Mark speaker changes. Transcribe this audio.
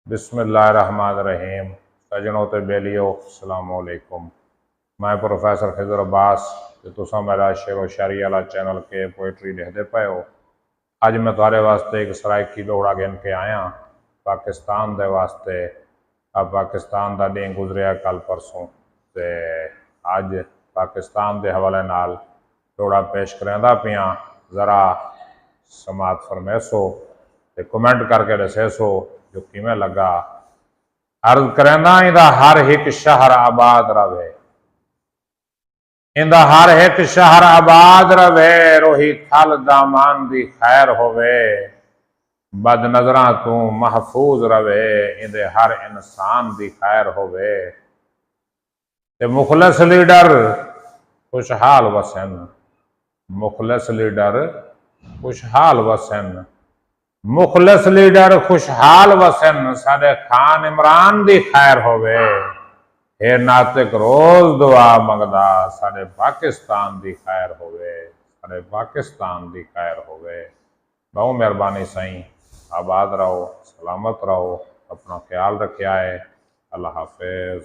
Speaker 1: बिस्मिल्लाहिर्रहमानिर्रहीम। सजनों ते बेलियो अस्सलाम वालेकुम। मैं प्रोफैसर खिजर अब्बास ते तुसा मेरा शेरो शायरी वाला चैनल के पोइट्री लिखते पे हो। अज मैं तुहारे वास्ते एक सराइकी दोहड़ा गिन के आया पाकिस्तान दे वास्ते। अब पाकिस्तान का दिन गुजरिया कल परसों ते अज पाकिस्तान के हवाले नाल दोहड़ा पेश करेंदा पिया। जरा समात फरमैसो ते कमेंट करके दसेसो जो किमें लगा। अर्ज करेंदा इंदा हर एक शहर आबाद रवे, इंदा हर एक शहर आबाद रवे। रोही थल दामान दी खैर होवे, बद नजरा तू महफूज रवे। इंदे हर इंसान दी खैर होवे ते मुखलस लीडर खुशहाल वसन। मुखलस लीडर खुशहाल वसन, मुखलस लीडर खुशहाल वसन। साडे खान इमरान दी खैर होवे, हे नातिक रोज दुआ मंगदा साडे पाकिस्तान दी खैर होवे, साडे पाकिस्तान दी खैर होवे। बहुत मेहरबानी साईं, आबाद रहो, सलामत रहो, अपना ख्याल रखिया है। अल्लाह हाफिज।